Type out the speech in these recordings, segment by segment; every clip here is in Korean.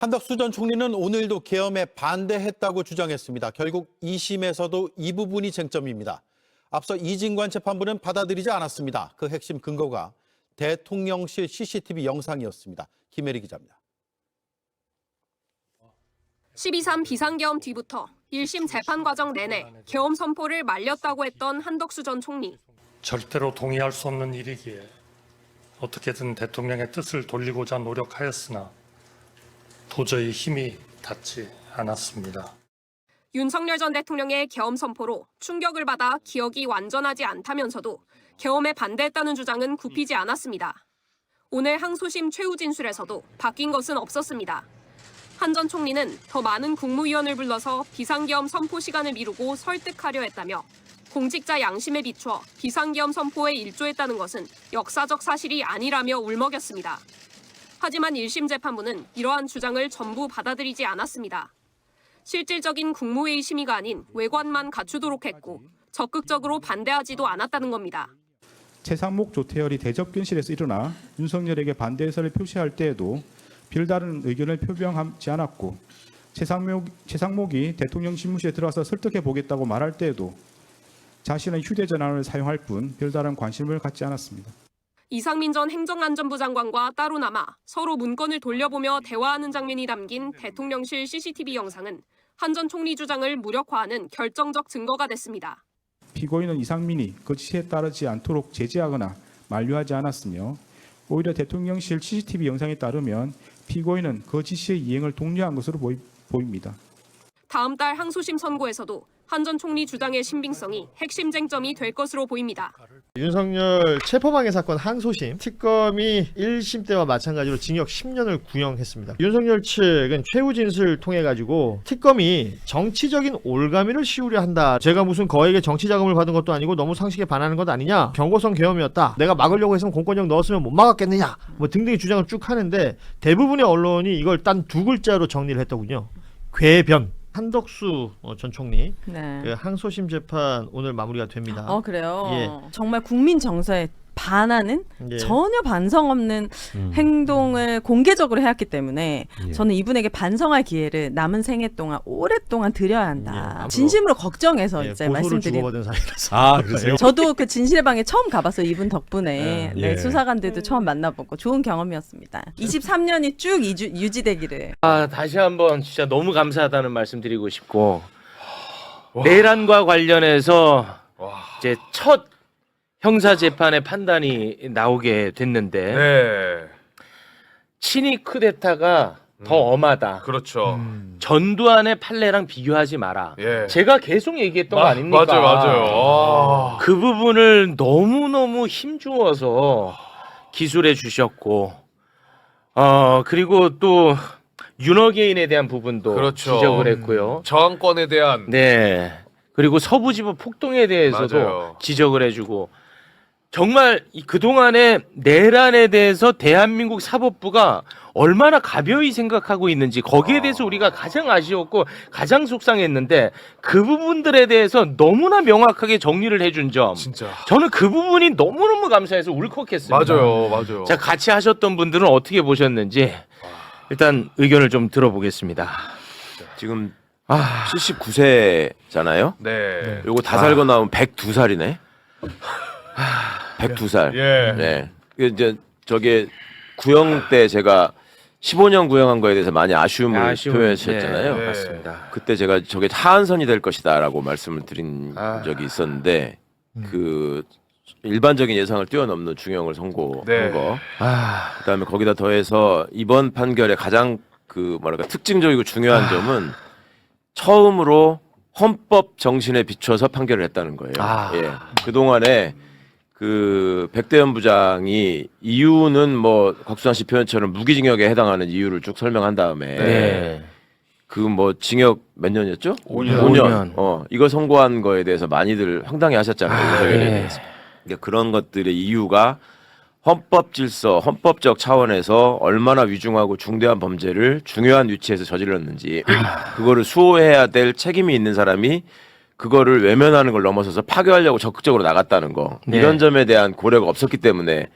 한덕수 전 총리는 오늘도 계엄에 반대했다고 주장했습니다. 결국 2심에서도 이 부분이 쟁점입니다. 앞서 이진관 재판부는 받아들이지 않았습니다. 그 핵심 근거가 대통령실 CCTV 영상이었습니다. 김혜리 기자입니다. 12.3 비상계엄 뒤부터 1심 재판 과정 내내 계엄 선포를 말렸다고 했던 한덕수 전 총리. 절대로 동의할 수 없는 일이기에 어떻게든 대통령의 뜻을 돌리고자 노력하였으나 도저히 힘이 닿지 않았습니다. 윤석열 전 대통령의 계엄 선포로 충격을 받아 기억이 완전하지 않다면서도 계엄에 반대했다는 주장은 굽히지 않았습니다. 오늘 항소심 최후 진술에서도 바뀐 것은 없었습니다. 한 전 총리는 더 많은 국무위원을 불러서 비상계엄 선포 시간을 미루고 설득하려 했다며 공직자 양심에 비추어 비상계엄 선포에 일조했다는 것은 역사적 사실이 아니라며 울먹였습니다. 하지만 1심 재판부는 이러한 주장을 전부 받아들이지 않았습니다. 실질적인 국무회의 심의가 아닌 외관만 갖추도록 했고 적극적으로 반대하지도 않았다는 겁니다. 최상목 조태열이 대접견실에서 일어나 윤석열에게 반대 의사를 표시할 때에도 별다른 의견을 표명하지 않았고 최상목이 대통령 집무실에 들어와서 설득해 보겠다고 말할 때에도 자신의 휴대전화를 사용할 뿐 별다른 관심을 갖지 않았습니다. 이상민 전 행정안전부 장관과 따로 남아 서로 문건을 돌려보며 대화하는 장면이 담긴 대통령실 CCTV 영상은 한 전 총리 주장을 무력화하는 결정적 증거가 됐습니다. 피고인은 이상민이 그 지시에 따르지 않도록 제지하거나 만류하지 않았으며 오히려 대통령실 CCTV 영상에 따르면 피고인은 그 지시의 이행을 독려한 것으로 보입니다. 다음 달 항소심 선고에서도 한 전 총리 주장의 신빙성이 핵심 쟁점이 될 것으로 보입니다. 윤석열 체포방해 사건 항소심 특검이 1심 때와 마찬가지로 징역 10년을 구형했습니다. 윤석열 측은 최후 진술을 통해 가지고 특검이 정치적인 올가미를 씌우려 한다. 제가 무슨 거액의 정치 자금을 받은 것도 아니고 너무 상식에 반하는 것 아니냐. 경고성 계엄이었다. 내가 막으려고 했으면 공권력 넣었으면 못 막았겠느냐. 뭐 등등의 주장을 쭉 하는데 대부분의 언론이 이걸 단 두 글자로 정리를 했더군요. 궤변. 한덕수 전 총리 네. 그 항소심 재판 오늘 마무리가 됩니다. 그래요. 예. 정말 국민 정서에 반하는 예. 전혀 반성 없는 행동을 공개적으로 해왔기 때문에 저는 이분에게 반성할 기회를 남은 생애 동안 오랫동안 드려야 한다. 예. 진심으로 걱정해서 예, 이제 고소를 말씀드린. 주고받은 사이라서. 아, 그러세요? 저도 그 진실의 방에 처음 가봐서 이분 덕분에 예. 네, 수사관들도 처음 만나보고 좋은 경험이었습니다. 23년이 쭉 유지되기를. 다시 한번 진짜 너무 감사하다는 말씀 드리고 싶고 내란과 관련해서 이제 첫 형사 재판의 판단이 나오게 됐는데 네. 친위 쿠데타가 더 엄하다. 그렇죠. 전두환의 판례랑 비교하지 마라. 예. 제가 계속 얘기했던 거 아닙니까? 맞아요. 그 부분을 너무너무 힘주어서 기술해 주셨고 그리고 또 윤어게인에 대한 부분도 그렇죠. 지적을 했고요. 저항권에 대한 네. 그리고 서부지부 폭동에 대해서도 맞아요. 지적을 해주고 정말 그동안의 내란에 대해서 대한민국 사법부가 얼마나 가벼이 생각하고 있는지 거기에 대해서 우리가 가장 아쉬웠고 가장 속상했는데 그 부분들에 대해서 너무나 명확하게 정리를 해준 점 진짜 저는 그 부분이 너무너무 감사해서 울컥했습니다. 맞아요. 자, 같이 하셨던 분들은 어떻게 보셨는지 일단 의견을 좀 들어보겠습니다. 지금 79세잖아요. 네. 요거 다 살고 나면 102살이네. 102살. 예. 네. 이제 저게 구형 때 제가 15년 구형한 거에 대해서 많이 아쉬움을 표현하셨잖아요. 네. 맞습니다. 그때 제가 저게 하한선이 될 것이다라고 말씀을 드린 적이 있었는데 그 일반적인 예상을 뛰어넘는 중형을 선고한 네. 거. 그다음에 거기다 더해서 이번 판결의 가장 그 뭐랄까 특징적이고 중요한 점은 처음으로 헌법 정신에 비춰서 판결을 했다는 거예요. 예. 그동안에 그 백대현 부장이 이유는 뭐 곽수산 씨 표현처럼 무기징역에 해당하는 이유를 쭉 설명한 다음에 그 뭐 징역 몇 년이었죠? 5년. 이거 선고한 거에 대해서 많이들 황당해 하셨잖아요. 그러니까 그런 것들의 이유가 헌법 질서, 헌법적 차원에서 얼마나 위중하고 중대한 범죄를 중요한 위치에서 저질렀는지 그거를 수호해야 될 책임이 있는 사람이 그거를 외면하는 걸 넘어서서 파괴하려고 적극적으로 나갔다는 거 네. 이런 점에 대한 고려가 없었기 때문에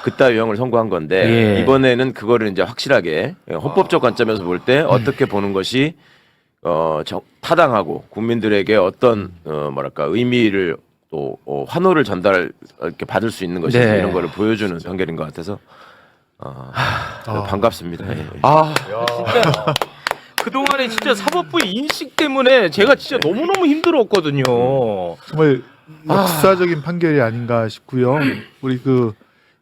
그따위 형을 선고한 건데 예. 이번에는 그거를 이제 확실하게 헌법적 관점에서 볼 때 어떻게 보는 것이 타당하고 국민들에게 어떤 뭐랄까 의미를 또 환호를 전달 이렇게 받을 수 있는 것이 네. 이런 거를 보여주는 판결인 것 같아서 반갑습니다. 예. 진짜 그동안에 진짜 사법부 인식 때문에 제가 진짜 너무너무 힘들었거든요. 정말 역사적인 판결이 아닌가 싶고요. 우리 그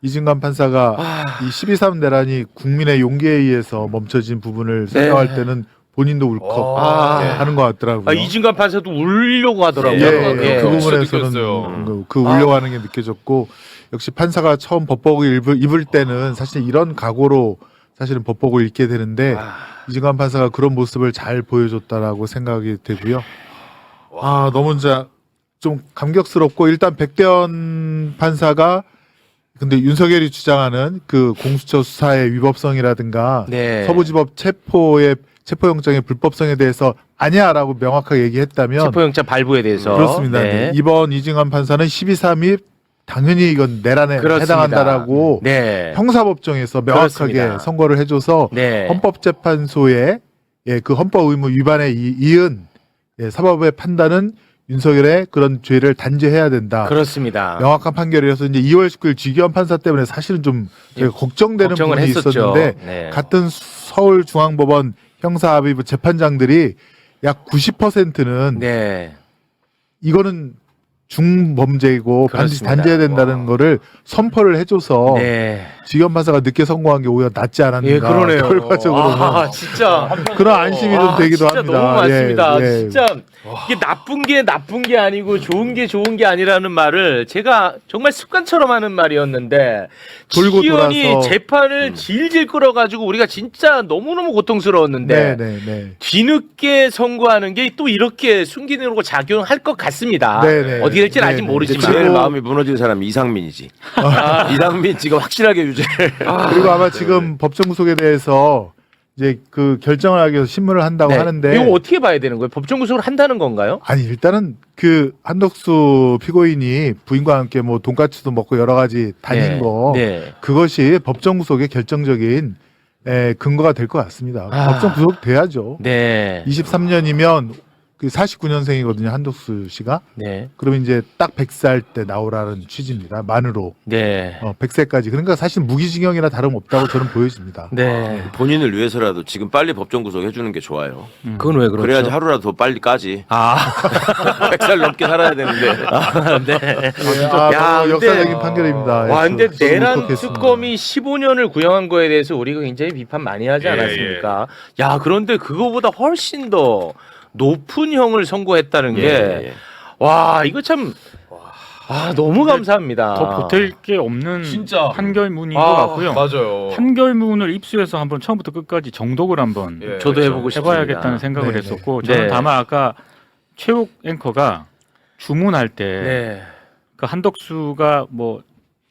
이진관 판사가 이 12.3 내란이 국민의 용기에 의해서 멈춰진 부분을 설명할 때는 본인도 울컥 하는 것 같더라고요. 이진관 판사도 울려고 하더라고요. 예, 그 진짜 부분에서는 느꼈어요. 그 울려가는 게 느껴졌고 역시 판사가 처음 법복을 입을 때는 사실 이런 각오로 사실은 법복을 입게 되는데 이진관 판사가 그런 모습을 잘 보여줬다라고 생각이 되고요. 너무 이제 좀 감격스럽고 일단 백대현 판사가 근데 윤석열이 주장하는 그 공수처 수사의 위법성이라든가 네. 서부지법 체포영장의 불법성에 대해서 아니야라고 명확하게 얘기했다면 체포영장 발부에 대해서 그렇습니다. 네. 이번 이진관 판사는 12.3이 당연히 이건 내란에 그렇습니다. 해당한다라고 네. 형사법정에서 명확하게 그렇습니다. 선고를 해줘서 네. 헌법재판소의 그 헌법 의무 위반에 이은 사법의 판단은 윤석열의 그런 죄를 단죄해야 된다. 그렇습니다. 명확한 판결이어서 이제 2월 19일 지기현 판사 때문에 사실은 좀 제가 걱정되는 걱정을 부분이 했었죠. 있었는데 네. 같은 서울중앙법원 형사합의부 재판장들이 약 90%는 네. 이거는 중범죄이고 반드시 그렇습니다. 단죄해야 된다는 거를 선포를 해줘서 네. 지기현 판사가 늦게 선고한 게 오히려 낫지 않았는가. 예, 그러네요. 결과적으로는 진짜 그런 안심이 좀 되기도 진짜 합니다. 너무 많습니다. 예, 예. 진짜 이게 나쁜 게 아니고 좋은 게 아니라는 말을 제가 정말 습관처럼 하는 말이었는데 돌고 지기현이 돌아서. 재판을 질질 끌어가지고 우리가 진짜 너무너무 고통스러웠는데 네. 뒤늦게 선고하는 게 또 이렇게 순기능으로 작용할 것 같습니다. 네네. 어디 될지는 아직 네네. 모르지만 제일 마음이 무너진 사람이 이상민이지. 이상민 지금 확실하게 유죄를. 그리고 아마 지금 법정 구속에 대해서 이제 그 결정을 하기 위해서 신문을 한다고 네. 하는데 이거 어떻게 봐야 되는 거예요? 법정 구속을 한다는 건가요? 아니 일단은 그 한덕수 피고인이 부인과 함께 뭐 돈가스도 먹고 여러 가지 다닌 네. 거 네. 그것이 법정 구속의 결정적인 근거가 될 것 같습니다. 법정 구속 돼야죠. 네. 23년이면 그 49년생이거든요 한덕수 씨가. 네. 그러면 이제 딱 100살 때 나오라는 취지입니다. 만으로 네. 100세까지. 그러니까 사실 무기징역이나 다름없다고 저는 보여집니다. 네. 본인을 위해서라도 지금 빨리 법정 구속 해주는 게 좋아요. 그건 왜 그렇죠? 그래야지 하루라도 더 빨리 까지. 100살 넘게 살아야 되는데. 네. 너무 근데- 역사적인 판결입니다. 와, 근데 저도 내란 울컥했습니다. 특검이 15년을 구형한 거에 대해서 우리가 굉장히 비판 많이 하지 예, 않았습니까? 야, 그런데 그거보다 훨씬 더 높은 형을 선고했다는 게, 와, 이거 참, 너무 감사합니다. 더 보탤 게 없는 진짜. 판결문인 것 같고요. 맞아요. 판결문을 입수해서 한번 처음부터 끝까지 정독을 한번 예, 저도 그렇죠. 해보고 싶습니다. 해봐야겠다는 생각을 네네. 했었고 네. 저는 다만 아까 최욱 앵커가 주문할 때 네. 그 한덕수가 뭐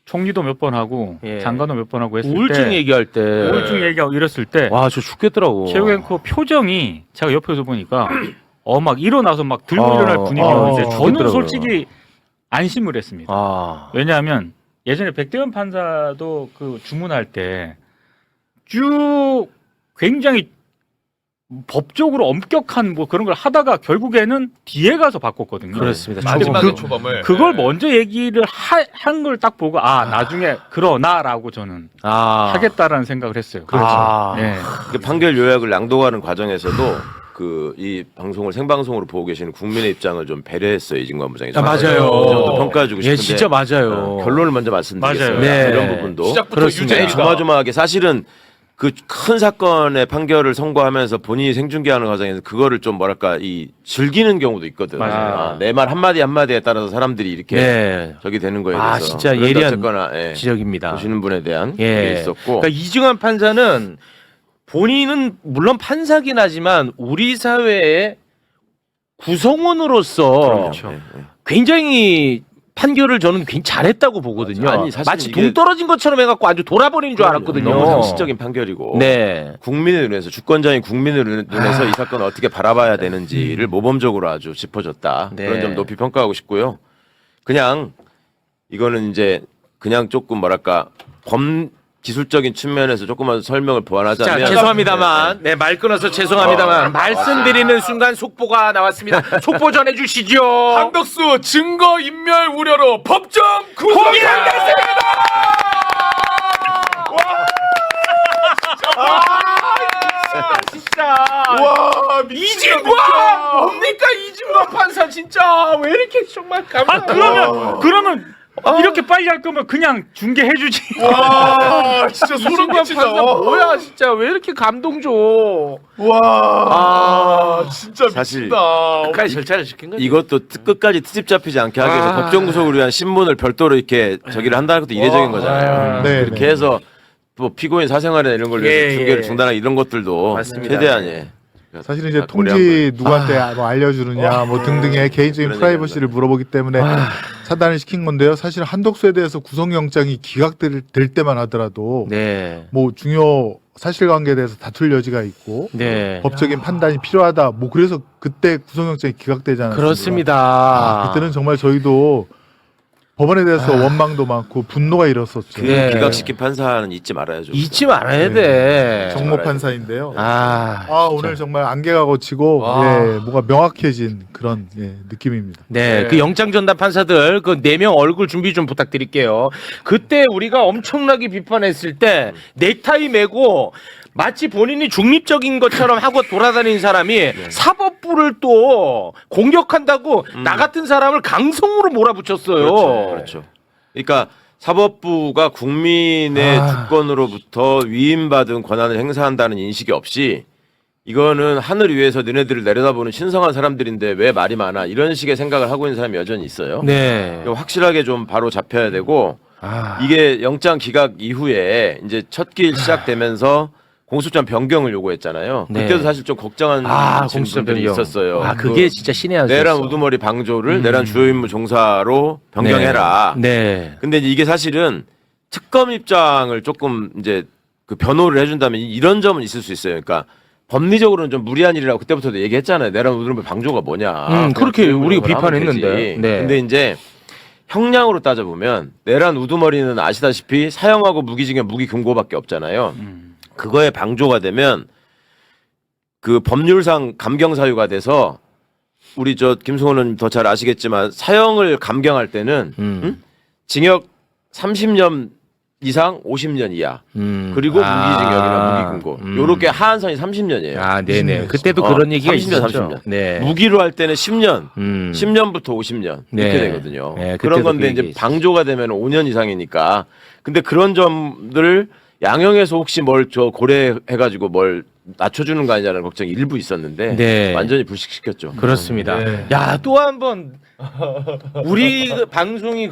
총리도 몇 번 하고 예. 장관도 몇 번 하고 했을 우울증 때 얘기할 때. 우울증 얘기하고 이랬을 때 와, 저 죽겠더라고. 최욱 앵커 표정이 제가 옆에서 보니까 막 일어나서 막 들고 일어날 분위기였는데 저는 죽겠더라고요. 솔직히 안심을 했습니다. 아, 왜냐하면 예전에 백대현 판사도 그 주문할 때 쭉 굉장히 법적으로 엄격한 뭐 그런 걸 하다가 결국에는 뒤에 가서 바꿨거든요. 그렇습니다. 마지막에 초범을. 그걸 예. 먼저 얘기를 한 걸 딱 보고 나중에 그러나라고 저는 하겠다라는 생각을 했어요. 그렇죠. 네. 그 판결 요약을 낭독하는 과정에서도 그 이 방송을 생방송으로 보고 계시는 국민의 입장을 좀 배려했어요 이진관 부장이. 맞아요. 그 정도 평가해주고 싶은데. 예, 진짜 맞아요. 결론을 먼저 말씀드리겠습니다. 맞아요. 네. 이런 부분도 시작부터 그렇습니다. 유죄니까. 조마조마하게 사실은 그 큰 사건의 판결을 선고하면서 본인이 생중계하는 과정에서 그거를 좀 뭐랄까 이 즐기는 경우도 있거든. 맞아요. 내 말 한마디 한마디에 따라서 사람들이 이렇게 네. 저기 되는 거에 대해서. 진짜 그런데 예리한 어쨌거나, 지적입니다. 보시는 분에 대한 예. 게 있었고. 그러니까 이중환 판사는 본인은 판사긴 하지만 우리 사회의 구성원으로서 그렇죠. 굉장히 판결을 저는 굉장히 잘했다고 보거든요. 아니, 사실 마치 이게- 동떨어진 것처럼 해갖고 아주 돌아버린 줄 알았거든요. 너무 상식적인 판결이고 네. 국민의 눈에서 주권자인 국민의 눈에서 이 사건을 어떻게 바라봐야 되는지를 모범적으로 아주 짚어줬다. 네. 그런 점 높이 평가하고 싶고요. 그냥 이거는 이제 그냥 조금 뭐랄까 범 기술적인 측면에서 조금만 설명을 자, 보완하자면 죄송합니다만, 네, 말 끊어서 죄송합니다만, 말씀드리는 순간 속보가 나왔습니다. 속보 전해주시죠. 한덕수 증거 인멸 우려로 법정 구속 공개됐습니다. 진짜. 와 이진관 뭡니까 이진관 판사 진짜 왜 이렇게 정말 감사해요. 그러면 이렇게 빨리 할 거면 그냥 중계해주지. 와 진짜 소름 이진관 끼친다. 판사 뭐야 진짜 왜 이렇게 감동 줘. 와 진짜 사실 미친다. 끝까지 절차를 시킨 거지. 이것도 끝까지 트집 잡히지 않게 하기 위해서 법정 구속을 위한 신문을 별도로 이렇게 저기를 한다는 것도 이례적인 거잖아요. 네, 그렇게 네. 해서 뭐 피고인 사생활이나 이런 걸 위해서 예, 중계를 예. 중단하기 이런 것들도 맞습니다. 최대한 예. 사실은 이제 다 통지 누구한테 뭐 알려주느냐 뭐 등등의 개인적인 그런 프라이버시를 물어보기 때문에 차단을 시킨 건데요. 사실 한덕수에 대해서 구속영장이 기각될 때만 하더라도 네. 뭐 중요 사실관계에 대해서 다툴 여지가 있고 네. 법적인 판단이 필요하다. 뭐 그래서 그때 구속영장이 기각되지 않았습니까? 그렇습니다. 그때는 정말 저희도 법원에 대해서 원망도 많고 분노가 일었었죠. 그 네. 기각시킨 판사는 잊지 말아야죠. 잊지 말아야 돼. 정모 판사인데요. 아, 오늘 정말 안개가 걷히고 뭔가 명확해진 그런 느낌입니다. 네, 그 영장 전담 판사들 그 4명 얼굴 준비 좀 부탁드릴게요. 그때 우리가 엄청나게 비판했을 때 넥타이 매고 마치 본인이 중립적인 것처럼 하고 돌아다니는 사람이 사법부를 또 공격한다고 나 같은 사람을 강성으로 몰아붙였어요. 그렇죠. 그러니까 사법부가 국민의 주권으로부터 위임받은 권한을 행사한다는 인식이 없이 이거는 하늘 위에서 너네들을 내려다보는 신성한 사람들인데 왜 말이 많아 이런 식의 생각을 하고 있는 사람이 여전히 있어요. 네. 이거 확실하게 좀 바로 잡혀야 되고 이게 영장 기각 이후에 이제 첫 길 시작되면서 공소장 변경을 요구했잖아요. 네. 그때도 사실 좀 걱정한 공수처 분들이 변경. 있었어요. 그게 진짜 신의 한 내란 수였어. 우두머리 방조를 내란 주요 임무 종사로 변경해라. 네. 근데 이게 사실은 특검 입장을 조금 이제 그 변호를 해준다면 이런 점은 있을 수 있어요. 그러니까 법리적으로는 좀 무리한 일이라고 그때부터도 얘기했잖아요. 내란 우두머리 방조가 뭐냐. 그렇게 그냥 우리가 하면 비판했는데. 되지. 네. 근데 이제 형량으로 따져보면 내란 우두머리는 아시다시피 사형하고 무기징역 무기금고밖에 없잖아요. 그거에 방조가 되면 그 법률상 감경 사유가 돼서 우리 저 김승호는 더 잘 아시겠지만 사형을 감경할 때는 징역 30년 이상 50년 이하 그리고 무기징역이나 무기금고 요렇게 하한선이 30년이에요. 아, 네네. 그때도 그런 얘기가 30년, 있었죠. 30년. 네. 무기로 할 때는 10년, 음. 10년부터 50년 네. 이렇게 되거든요. 네, 그런 그때도 건데 그 이제 얘기 방조가 되면 5년 이상이니까. 근데 그런 점들을 양형에서 혹시 뭘 저 고려해가지고 뭘 낮춰주는 거 아니냐는 걱정이 일부 있었는데 네. 완전히 불식시켰죠. 그렇습니다. 야, 또 한 번 우리 방송이